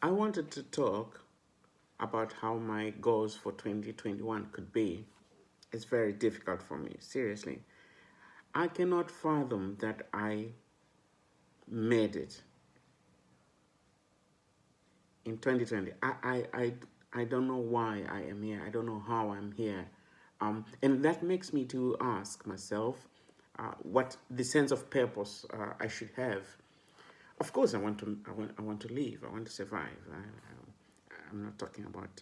I wanted to talk about how my goals for 2021 could be. It's very difficult for me, seriously. I cannot fathom that I made it in 2020. I don't know why I am here. I don't know how I'm here. And that makes me to ask myself what the sense of purpose I should have. Of course, I want to live. I want to survive. I'm not talking about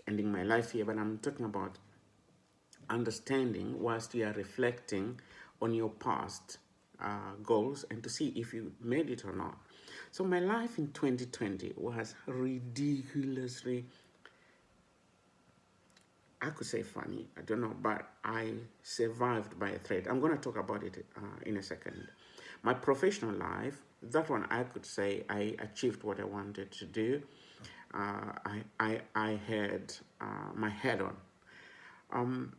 ending my life here, but I'm talking about understanding whilst you are reflecting on your past goals and to see if you made it or not. So my life in 2020 was ridiculously, I could say funny, I don't know, but I survived by a thread. I'm going to talk about it in a second. My professional life, that one I could say I achieved what I wanted to do. I had my head on.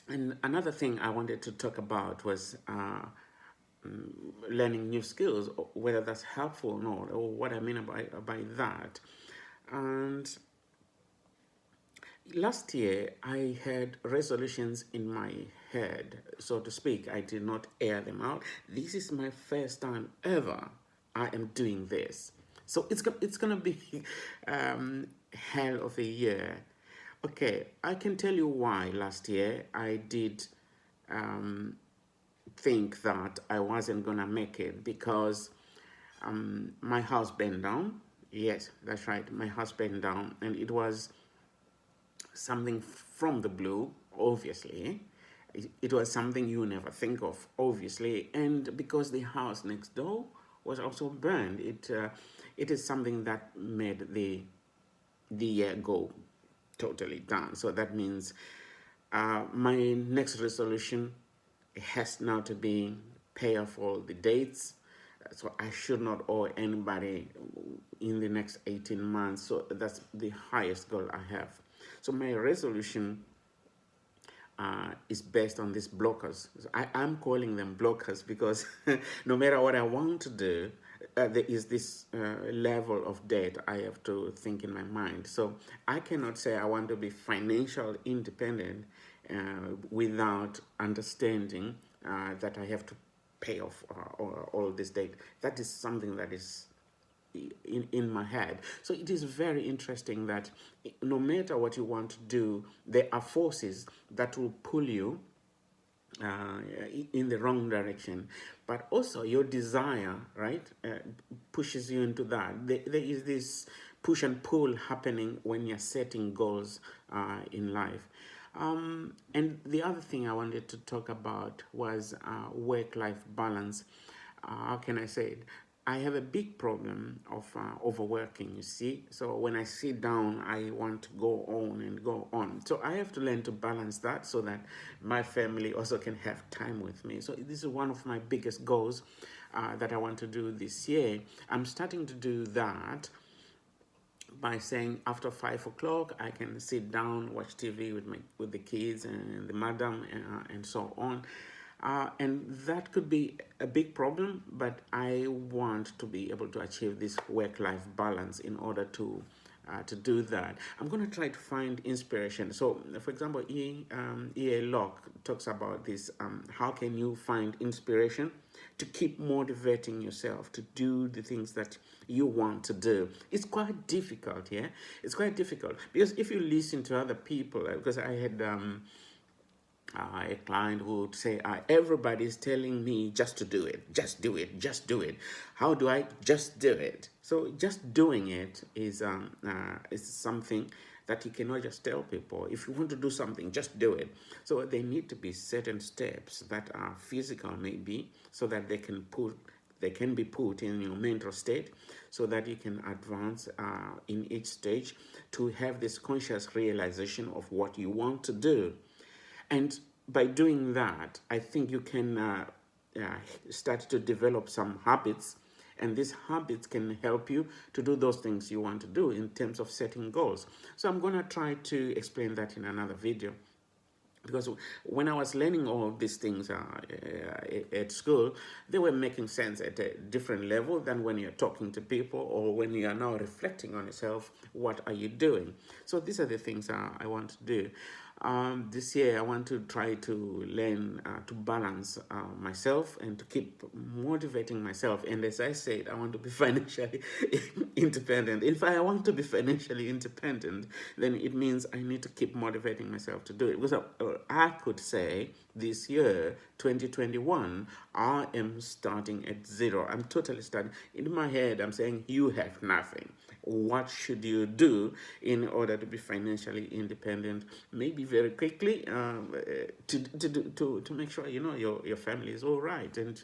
And another thing I wanted to talk about was learning new skills, whether that's helpful or not, or what I mean by that. And last year, I had resolutions in my head, so to speak. I did not air them out. This is my first time ever I am doing this. So it's gonna be hell of a year. Okay, I can tell you why last year I did think that I wasn't gonna make it because my house burned down. Yes, that's right. My house burned down, and it was something from the blue, obviously. It was something you never think of, obviously. And because the house next door was also burned, it is something that made the year go totally down. So that means my next resolution has now to be pay off all the dates. So I should not owe anybody in the next 18 months. So that's the highest goal I have. So my resolution is based on these blockers. So I'm calling them blockers because no matter what I want to do, there is this level of debt I have to think in my mind. So I cannot say I want to be financial independent without understanding that I have to pay off all this debt. That is something that is in my head. So it is very interesting that no matter what you want to do, there are forces that will pull you in the wrong direction, but also your desire, right, pushes you into that. There is this push and pull happening when you're setting goals in life. And the other thing I wanted to talk about was work-life balance. How can I say it? I have a big problem of overworking, you see. So when I sit down, I want to go on and go on. So I have to learn to balance that so that my family also can have time with me. So this is one of my biggest goals that I want to do this year. I'm starting to do that by saying after 5 o'clock I can sit down, watch TV with the kids and the madam and so on. And that could be a big problem, but I want to be able to achieve this work-life balance in order to do that. I'm going to try to find inspiration. So, for example, Locke talks about this. How can you find inspiration to keep motivating yourself to do the things that you want to do? It's quite difficult, yeah? It's quite difficult because if you listen to other people, because I had a client who would say, everybody's telling me just to do it, just do it, just do it. How do I just do it? So just doing it is something that you cannot just tell people. If you want to do something, just do it. So there need to be certain steps that are physical, maybe, so that they can be put in your mental state so that you can advance in each stage to have this conscious realization of what you want to do. And by doing that, I think you can start to develop some habits, and these habits can help you to do those things you want to do in terms of setting goals. So I'm going to try to explain that in another video. because when I was learning all of these things at school, they were making sense at a different level than when you're talking to people or when you are now reflecting on yourself. What are you doing? So these are the things I want to do. This year, I want to try to learn to balance myself and to keep motivating myself. And as I said, I want to be financially independent. If I want to be financially independent, then it means I need to keep motivating myself to do it. Because I could say this year, 2021, I am starting at zero. I'm totally starting. In my head, I'm saying, you have nothing. What should you do in order to be financially independent? Maybe very quickly, to make sure your family is all right and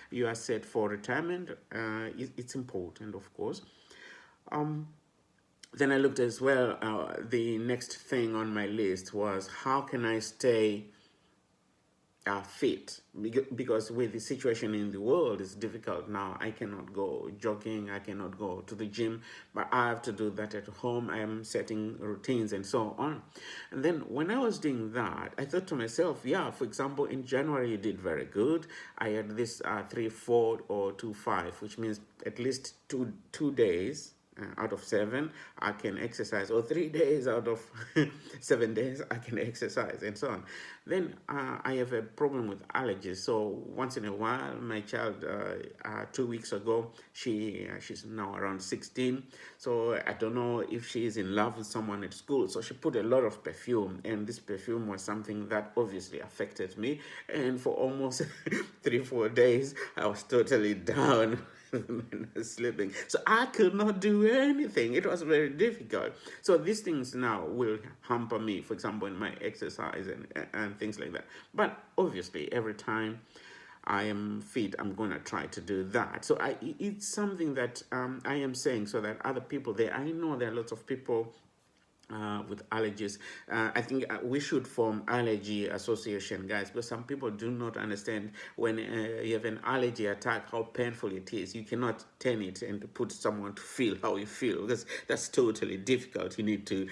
you are set for retirement. It's important, of course. Then I looked as well. The next thing on my list was, how can I stay fit, because with the situation in the world, it's difficult now. I cannot go jogging, I cannot go to the gym, but I have to do that at home. I am setting routines and so on. And then when I was doing that, I thought to myself, yeah, for example, in January you did very good. I had this 3-4 or 2-5, which means at least two days out of 7 I can exercise, or 3 days out of 7 days I can exercise, and so on. Then I have a problem with allergies. So once in a while, my child, 2 weeks ago, she's now around 16. So I don't know if she is in love with someone at school. So she put a lot of perfume, and this perfume was something that obviously affected me. And for almost 3-4 days, I was totally down. Sleeping, so I could not do anything. It was very difficult. So these things now will hamper me, for example, in my exercise and things like that. But obviously, every time I am fit, I'm going to try to do that. So it's something that I am saying, so that other people there, I know there are lots of people with allergies. I think we should form allergy association, guys, because some people do not understand when you have an allergy attack, how painful it is. You cannot turn it and put someone to feel how you feel, because that's totally difficult. You need to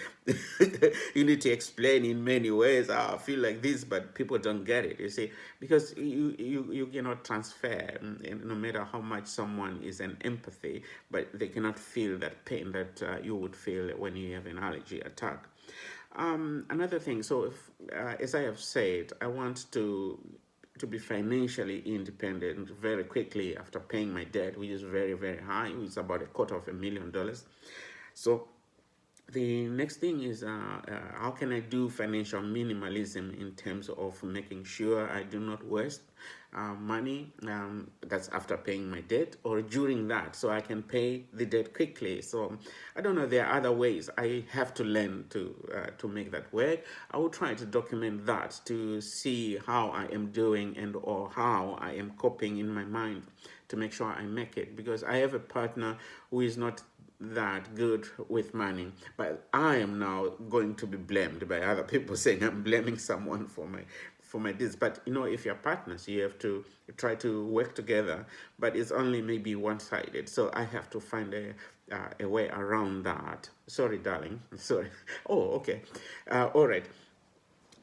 you need to explain in many ways. I feel like this, but people don't get it. You see, because you cannot transfer, no matter how much someone is an empathy, but they cannot feel that pain that you would feel when you have an allergy attack. Another thing, so if, as I have said, I want to be financially independent very quickly after paying my debt, which is very, very high. It's about $250,000. So the next thing is, how can I do financial minimalism in terms of making sure I do not waste money, that's after paying my debt, or during that, so I can pay the debt quickly. So I don't know, there are other ways. I have to learn to make that work. I will try to document that to see how I am doing and or how I am coping in my mind to make sure I make it, because I have a partner who is not that good with money, but I am now going to be blamed by other people saying I'm blaming someone for my this. But if you're partners, you have to try to work together, but it's only maybe one-sided. So I have to find a way around that. Sorry, darling. Sorry. Oh, okay. All right.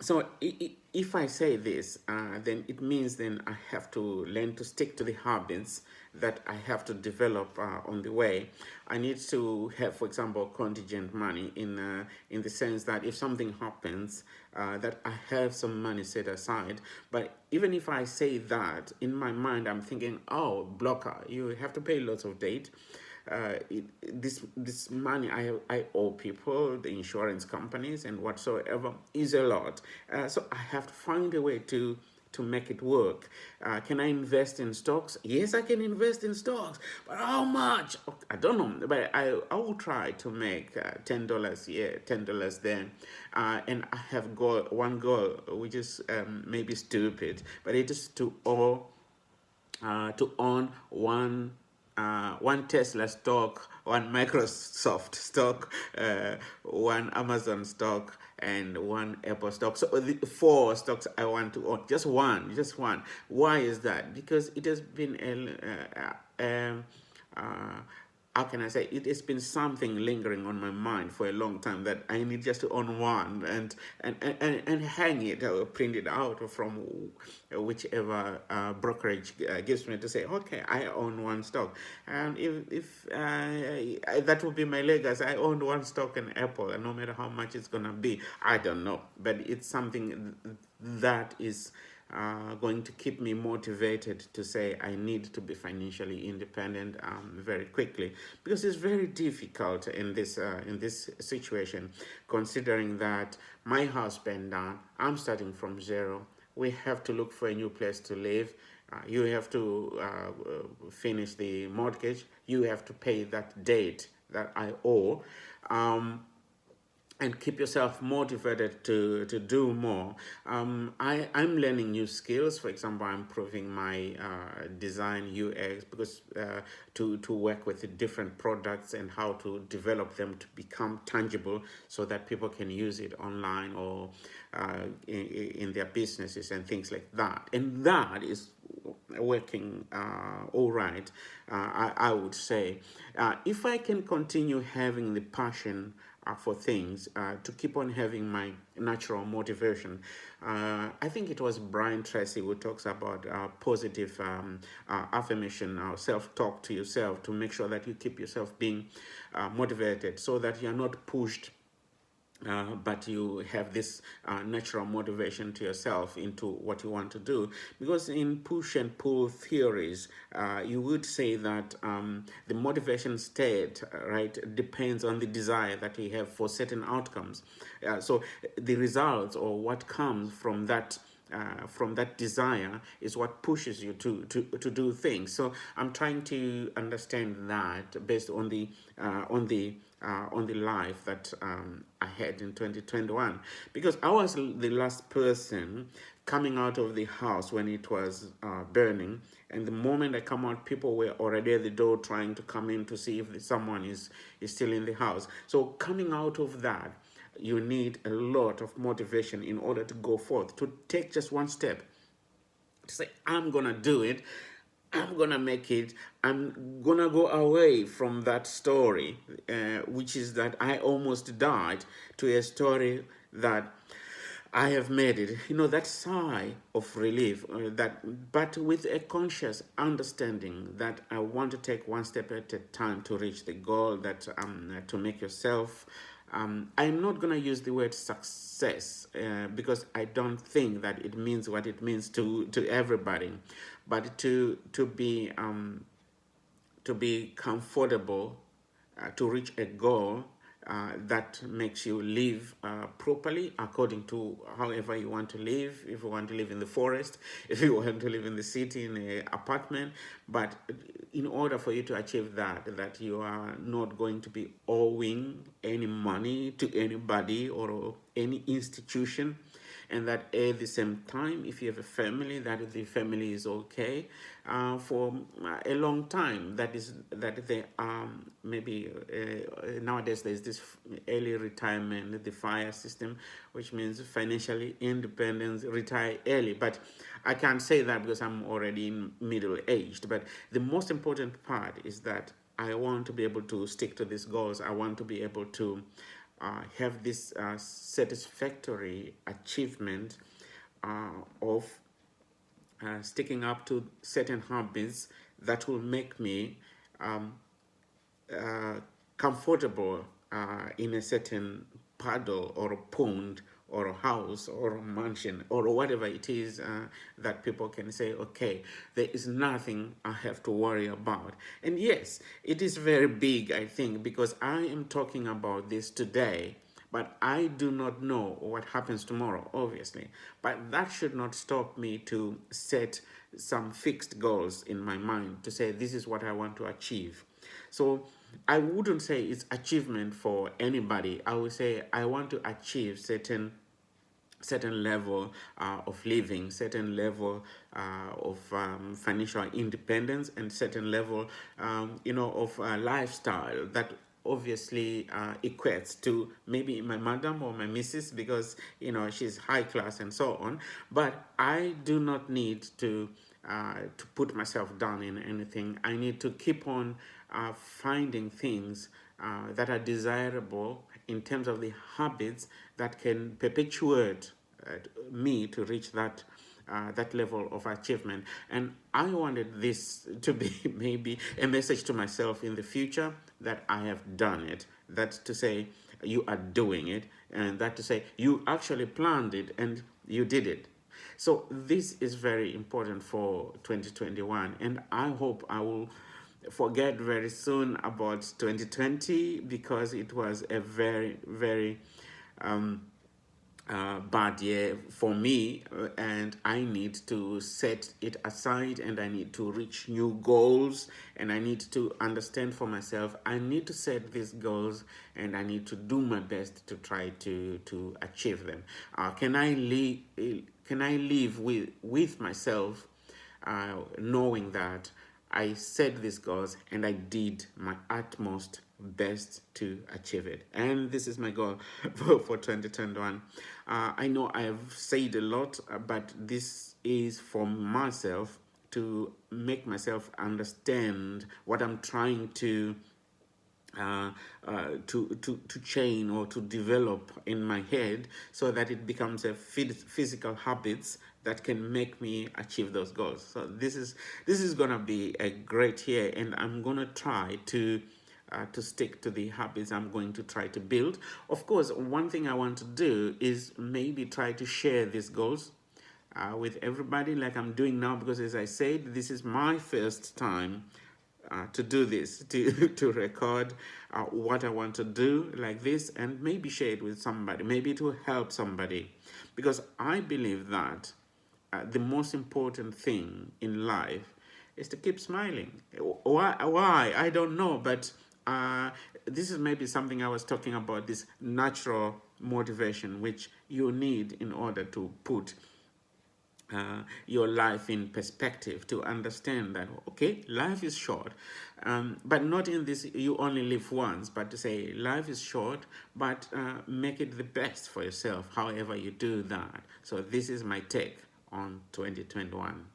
So if I say this, then it means then I have to learn to stick to the habits that I have to develop on the way. I need to have, for example, contingent money in the sense that if something happens, that I have some money set aside. But even if I say that, in my mind, I'm thinking, oh, blocker, you have to pay lots of debt. This money I owe people, the insurance companies and whatsoever, is a lot. So I have to find a way to make it work. Can I invest in stocks? Yes, I can invest in stocks, but how much? I don't know, but I will try to make $10 here, $10 there, and I have one goal, which is maybe stupid, but it is to own one Tesla stock, one Microsoft stock, one Amazon stock, and one Apple stock. So the 4 stocks I want to own, just one. Why is that? Because it has been how can I say, it has been something lingering on my mind for a long time that I need just to own one and hang it or print it out from whichever brokerage gives me to say, okay, I own one stock. And if that will be my legacy, I own one stock in Apple, and no matter how much it's going to be, I don't know. But it's something that is going to keep me motivated to say I need to be financially independent very quickly, because it's very difficult in this situation, considering that my husband, I'm starting from zero. We have to look for a new place to live. You have to finish the mortgage. You have to pay that debt that I owe. And keep yourself motivated to do more. I'm learning new skills. For example, I'm improving my design UX, because to work with the different products and how to develop them to become tangible so that people can use it online or in their businesses and things like that. And that is working all right, I would say. If I can continue having the passion for things, to keep on having my natural motivation. I think it was Brian Tracy who talks about positive affirmation, self-talk to yourself, to make sure that you keep yourself being motivated, so that you're not pushed, but you have this natural motivation to yourself into what you want to do. Because in push and pull theories, you would say that the motivation state, right, depends on the desire that you have for certain outcomes. So the results, or what comes from that desire, is what pushes you to do things. So I'm trying to understand that based on the life that I had in 2021, because I was the last person coming out of the house when it was burning, and the moment I come out, people were already at the door trying to come in to see if someone is still in the house. So coming out of that, you need a lot of motivation in order to go forth, to take just one step, to say, I'm gonna do it, I'm gonna make it, I'm gonna go away from that story, which is that I almost died, to a story that I have made it. That sigh of relief, but with a conscious understanding that I want to take one step at a time to reach the goal, that to make yourself. I'm not going to use the word success, because I don't think that it means what it means to everybody, but to be comfortable, to reach a goal that makes you live properly according to however you want to live. If you want to live in the forest, if you want to live in the city in an apartment, but in order for you to achieve that you are not going to be owing any money to anybody or any institution, and that at the same time, if you have a family, that the family is okay for a long time. That they maybe nowadays there's this early retirement, the FIRE system, which means financially independence, retire early. But I can't say that because I'm already middle aged. But the most important part is that I want to be able to stick to these goals. I want to be able to have this satisfactory achievement of sticking up to certain hobbies that will make me uh, comfortable in a certain puddle or a pond or a house or a mansion or whatever it is, that people can say, okay, there is nothing I have to worry about. And yes, it is very big, I think, because I am talking about this today, but I do not know what happens tomorrow, obviously. But that should not stop me to set some fixed goals in my mind, to say, this is what I want to achieve. So I wouldn't say it's achievement for anybody. I would say I want to achieve certain level of living, certain level of financial independence, and certain level, of lifestyle that obviously equates to maybe my madam or my missus, because she's high class and so on. But I do not need to put myself down in anything. I need to keep on finding things that are desirable in terms of the habits that can perpetuate me to reach that level of achievement. And I wanted this to be maybe a message to myself in the future that I have done it. That's to say, you are doing it, and that to say, you actually planned it and you did it. So this is very important for 2021, and I hope I will forget very soon about 2020, because it was a very, very bad year for me, and I need to set it aside, and I need to reach new goals, and I need to understand for myself. I need to set these goals, and I need to do my best to try to achieve them. Can I live with myself, knowing that I set these goals and I did my utmost best to achieve it. And this is my goal for 2021. I know I have said a lot, but this is for myself, to make myself understand what I'm trying to chain or to develop in my head, so that it becomes a physical habits that can make me achieve those goals. So this is gonna be a great year, and I'm gonna try to stick to the habits I'm going to try to build. Of course, one thing I want to do is maybe try to share these goals with everybody, like I'm doing now, because as I said, this is my first time to do this, to record what I want to do like this, and maybe share it with somebody. Maybe it will help somebody, because I believe that the most important thing in life is to keep smiling. Why? Why? I don't know, but this is maybe something I was talking about, this natural motivation which you need in order to put your life in perspective, to understand that, okay, life is short, but not in this you only live once, but to say life is short, but make it the best for yourself however you do that. So this is my take on 2021.